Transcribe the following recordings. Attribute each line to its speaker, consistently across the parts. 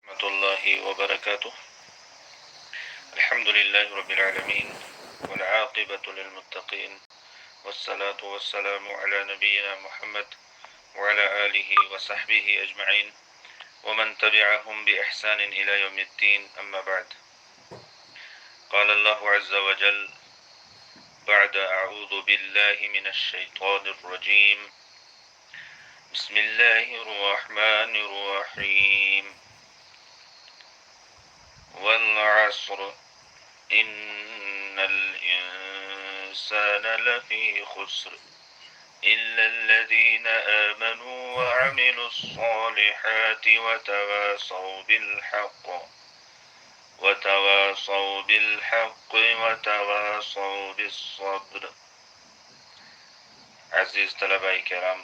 Speaker 1: ورحمۃ اللہ وبرکاتہ. الحمد لله رب العالمين والعاقبة للمتقين والصلاة والسلام على نبينا محمد وعلى آله وصحبه أجمعين ومن تبعهم بإحسان إلى يوم الدين. أما بعد. قال الله عز وجل بعد أعوذ بالله من الشيطان الرجيم بسم الله الرحمن الرحيم والعصر إن الإنسان لفي خسر إلا الذين آمنوا وعملوا الصالحات وتواصوا بالحق وتواصوا بالصبر. عزیز طلباء کرام،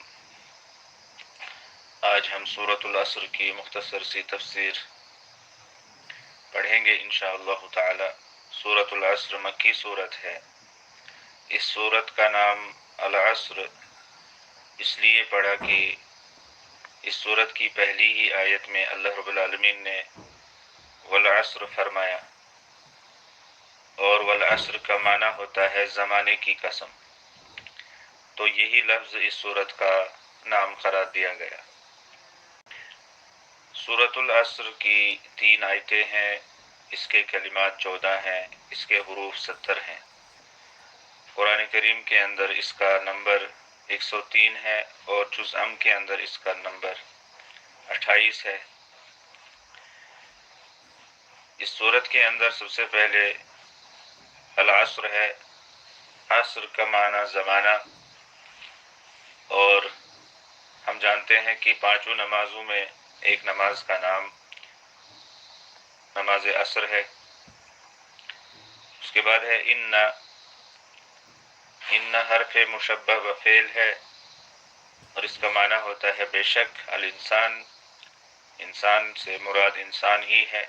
Speaker 1: آج ہم سورۃ العصر کی مختصر سی تفسیر پڑھیں گے انشاءاللہ تعالی. سورۃ العصر مکی سورت ہے. اس سورت کا نام العصر اس لیے پڑا کہ اس سورت کی پہلی ہی آیت میں اللہ رب العالمین نے والعصر فرمایا، اور والعصر کا معنی ہوتا ہے زمانے کی قسم، تو یہی لفظ اس سورت کا نام قرار دیا گیا. سورۃ العصر کی 3 آیتیں ہیں، اس کے کلمات 14 ہیں، اس کے حروف 70 ہیں. قرآن کریم کے اندر اس کا نمبر 103 ہے اور جز ام کے اندر اس کا نمبر 28 ہے. اس سورت کے اندر سب سے پہلے العصر ہے. عصر کا معنی زمانہ، اور ہم جانتے ہیں کہ 5 نمازوں میں ایک نماز کا نام نماز عصر ہے. اس کے بعد ہے ان حرف مشبہ بفعل ہے، اور اس کا معنی ہوتا ہے بے شک. الانسان، انسان سے مراد انسان ہی ہے.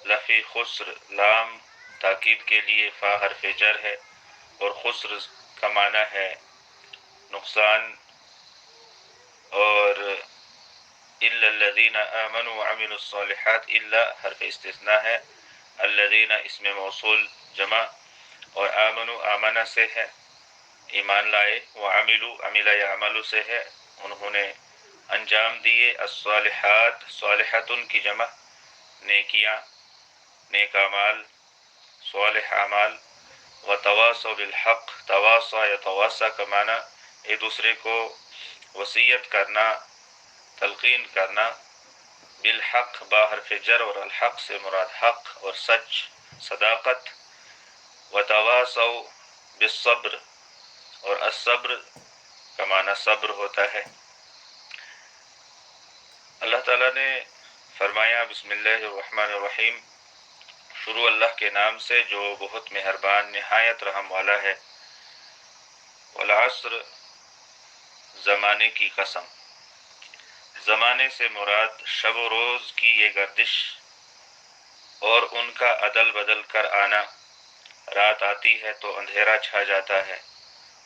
Speaker 1: لفی خسر، لام تاکید کے لیے، فا حرف جر ہے، اور خسر کا معنی ہے نقصان. اور الا الذین آمنوا وعملوا الصالحات، الا حرف استثناء ہے، الذین اسم موصول جمع، اور آمنوا آمنہ سے ہے ایمان لائے، وعملوا عمل یعمل سے ہے انہوں نے انجام دیے، الصالحات صالحتن کی جمع نیکیاں، نیک اعمال، صالح اعمال. وتواصوا بالحق، تواصا یا تواصا کا معنی ایک دوسرے کو وصیت کرنا، تلقین کرنا. بالحق با حرف جر، اور الحق سے مراد حق اور سچ، صداقت. وتواصوا بالصبر، اور الصبر کا معنی صبر ہوتا ہے. اللہ تعالیٰ نے فرمایا بسم اللہ الرحمن الرحیم، شروع اللہ کے نام سے جو بہت مہربان نہایت رحم والا ہے. والعصر زمانے کی قسم. زمانے سے مراد شب و روز کی یہ گردش اور ان کا عدل بدل کر آنا. رات آتی ہے تو اندھیرا چھا جاتا ہے،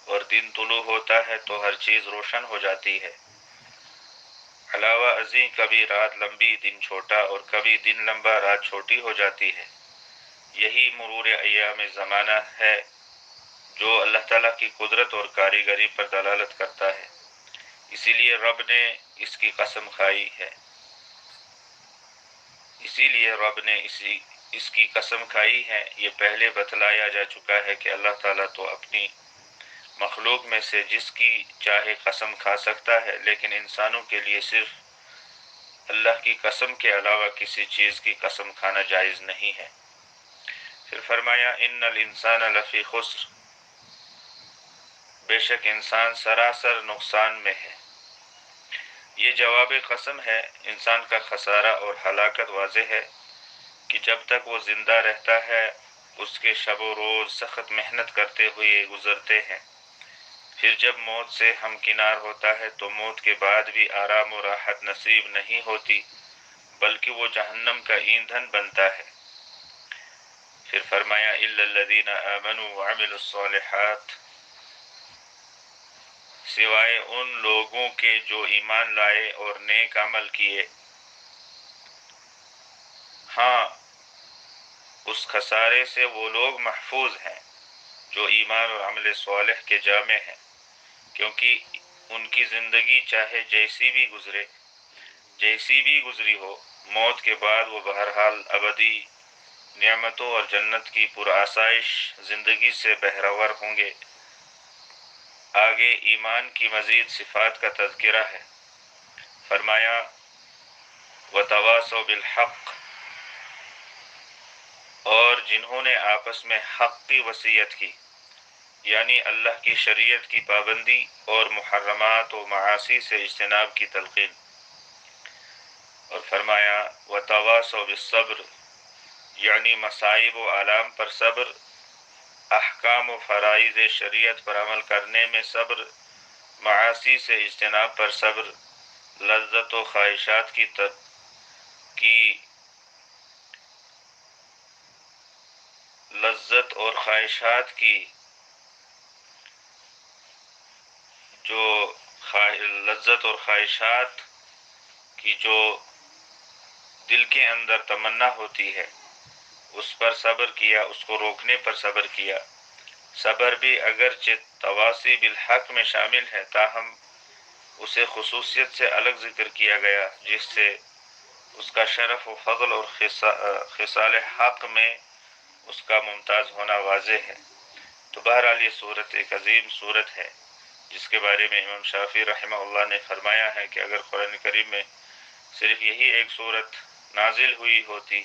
Speaker 1: اور دن طلوع ہوتا ہے تو ہر چیز روشن ہو جاتی ہے. علاوہ ازیں کبھی رات لمبی دن چھوٹا، اور کبھی دن لمبا رات چھوٹی ہو جاتی ہے. یہی مرور ایام زمانہ ہے جو اللہ تعالیٰ کی قدرت اور کاریگری پر دلالت کرتا ہے. اسی لیے رب نے اس کی قسم کھائی ہے، اس کی قسم کھائی ہے. یہ پہلے بتلایا جا چکا ہے کہ اللہ تعالیٰ تو اپنی مخلوق میں سے جس کی چاہے قسم کھا سکتا ہے، لیکن انسانوں کے لیے صرف اللہ کی قسم کے علاوہ کسی چیز کی قسم کھانا جائز نہیں ہے. پھر فرمایا ان الانسان لفی خسر، بے شک انسان سراسر نقصان میں ہے. یہ جواب قسم ہے. انسان کا خسارہ اور ہلاکت واضح ہے کہ جب تک وہ زندہ رہتا ہے اس کے شب و روز سخت محنت کرتے ہوئے گزرتے ہیں. پھر جب موت سے ہمکنار ہوتا ہے تو موت کے بعد بھی آرام و راحت نصیب نہیں ہوتی، بلکہ وہ جہنم کا ایندھن بنتا ہے. پھر فرمایا الا الذین آمنوا وعملوا الصالحات، سوائے ان لوگوں کے جو ایمان لائے اور نیک عمل کیے. ہاں اس خسارے سے وہ لوگ محفوظ ہیں جو ایمان اور عمل صالح کے جامع ہیں، کیونکہ ان کی زندگی چاہے جیسی بھی گزری ہو، موت کے بعد وہ بہرحال ابدی نعمتوں اور جنت کی پرآسائش زندگی سے بہرور ہوں گے۔ آگے ایمان کی مزید صفات کا تذکرہ ہے۔ فرمایا وَتَوَاصَوْا بِالْحَقِّ، اور جنہوں نے آپس میں حق کی وصیت کی، یعنی اللہ کی شریعت کی پابندی اور محرمات و معاصی سے اجتناب کی تلقین۔ اور فرمایا وَتَوَاصَوْا بِالصَّبْرِ، یعنی مصائب و آلام پر صبر، احکام و فرائض شریعت پر عمل کرنے میں صبر، معاصی سے اجتناب پر صبر، لذت و خواہشات لذت اور خواہشات کی جو دل کے اندر تمنا ہوتی ہے اس پر صبر کیا، اس کو روکنے پر صبر کیا۔ صبر بھی اگرچہ تواصی بالحق میں شامل ہے، تاہم اسے خصوصیت سے الگ ذکر کیا گیا، جس سے اس کا شرف و فضل اور خصال حق میں اس کا ممتاز ہونا واضح ہے۔ تو بہرحال یہ صورت ایک عظیم صورت ہے جس کے بارے میں امام شافعی رحمہ اللہ نے فرمایا ہے کہ اگر قرآن کریم میں صرف یہی ایک صورت نازل ہوئی ہوتی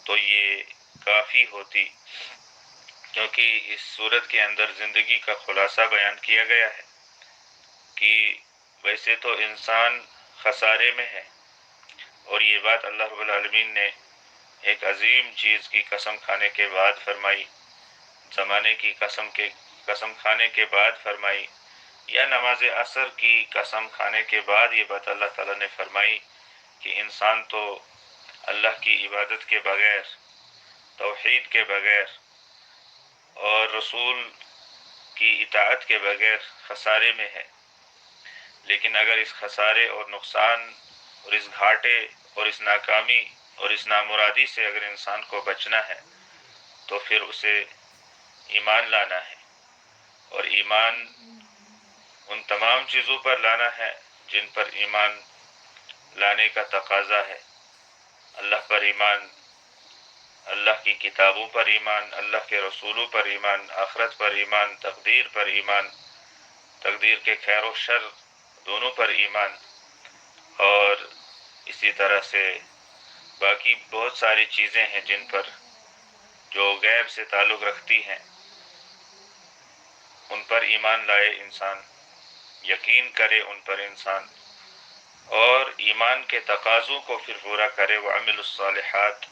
Speaker 1: تو یہ کافی ہوتی، کیونکہ اس صورت کے اندر زندگی کا خلاصہ بیان کیا گیا ہے کہ ویسے تو انسان خسارے میں ہے، اور یہ بات اللہ رب العالمین نے ایک عظیم چیز کی قسم کھانے کے بعد فرمائی، زمانے کی قسم کھانے کے بعد فرمائی، یا نماز عصر کی قسم کھانے کے بعد یہ بات اللہ تعالیٰ نے فرمائی کہ انسان تو اللہ کی عبادت کے بغیر، توحید کے بغیر اور رسول کی اطاعت کے بغیر خسارے میں ہے۔ لیکن اگر اس خسارے اور نقصان اور اس گھاٹے اور اس ناکامی اور اس نامرادی سے اگر انسان کو بچنا ہے تو پھر اسے ایمان لانا ہے، اور ایمان ان تمام چیزوں پر لانا ہے جن پر ایمان لانے کا تقاضا ہے۔ اللہ پر ایمان، اللہ کی کتابوں پر ایمان، اللہ کے رسولوں پر ایمان، آخرت پر ایمان، تقدیر پر ایمان، تقدیر کے خیر و شر دونوں پر ایمان، اور اسی طرح سے باقی بہت ساری چیزیں ہیں جن پر جو غیب سے تعلق رکھتی ہیں، ان پر ایمان لائے انسان، یقین کرے ان پر انسان، اور ایمان کے تقاضوں کو پھر پورا کرے، وعمل الصالحات،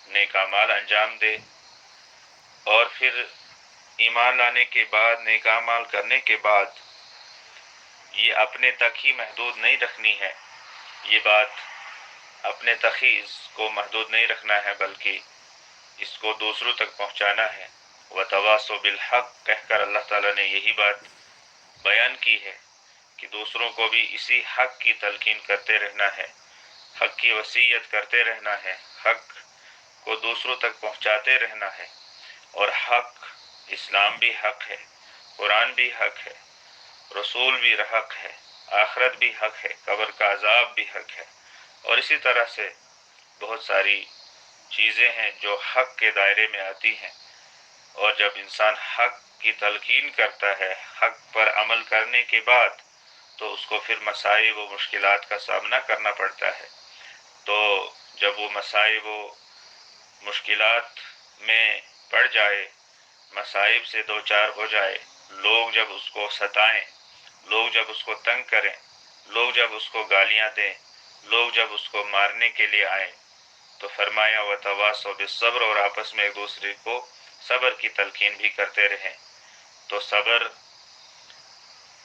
Speaker 1: نیک اعمال انجام دے، اور پھر ایمان لانے کے بعد، نیک اعمال کرنے کے بعد یہ اپنے تک ہی محدود نہیں رکھنی ہے، یہ بات اپنے تک ہی اس کو محدود نہیں رکھنا ہے، بلکہ اس کو دوسروں تک پہنچانا ہے۔ وَتَوَاصَوْا بِالْحَقِّ کہہ کر اللہ تعالیٰ نے یہی بات بیان کی ہے کہ دوسروں کو بھی اسی حق کی تلقین کرتے رہنا ہے، حق کی وصیت کرتے رہنا ہے، حق کو دوسروں تک پہنچاتے رہنا ہے، اور حق، اسلام بھی حق ہے، قرآن بھی حق ہے، رسول بھی حق ہے، آخرت بھی حق ہے، قبر کا عذاب بھی حق ہے، اور اسی طرح سے بہت ساری چیزیں ہیں جو حق کے دائرے میں آتی ہیں۔ اور جب انسان حق کی تلقین کرتا ہے، حق پر عمل کرنے کے بعد، تو اس کو پھر مصائب و مشکلات کا سامنا کرنا پڑتا ہے۔ تو جب وہ مصائب و مشکلات میں پڑ جائے، مصائب سے دوچار ہو جائے، لوگ جب اس کو ستائیں، لوگ جب اس کو تنگ کریں، لوگ جب اس کو گالیاں دیں، لوگ جب اس کو مارنے کے لیے آئیں، تو فرمایا وَتَوَاصَوْا بِالصَّبْرِ، اور آپس میں ایک دوسرے کو صبر کی تلقین بھی کرتے رہیں۔ تو صبر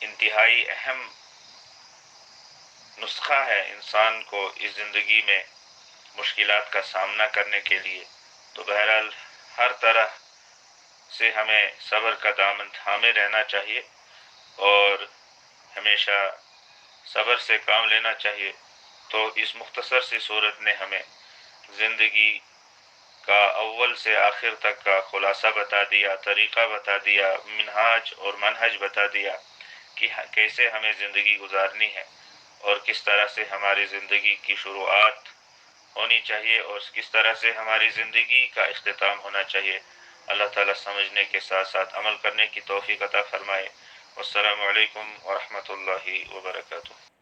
Speaker 1: انتہائی اہم نسخہ ہے انسان کو اس زندگی میں مشکلات کا سامنا کرنے کے لیے۔ تو بہرحال ہر طرح سے ہمیں صبر کا دامن تھامے رہنا چاہیے اور ہمیشہ صبر سے کام لینا چاہیے۔ تو اس مختصر سی صورت نے ہمیں زندگی کا اول سے آخر تک کا خلاصہ بتا دیا، طریقہ بتا دیا، منہاج اور منہج بتا دیا کہ کیسے ہمیں زندگی گزارنی ہے اور کس طرح سے ہماری زندگی کی شروعات ہونی چاہیے اور کس طرح سے ہماری زندگی کا اختتام ہونا چاہیے۔ اللہ تعالیٰ سمجھنے کے ساتھ ساتھ عمل کرنے کی توفیق عطا فرمائے۔ والسلام علیکم ورحمۃ اللہ وبرکاتہ۔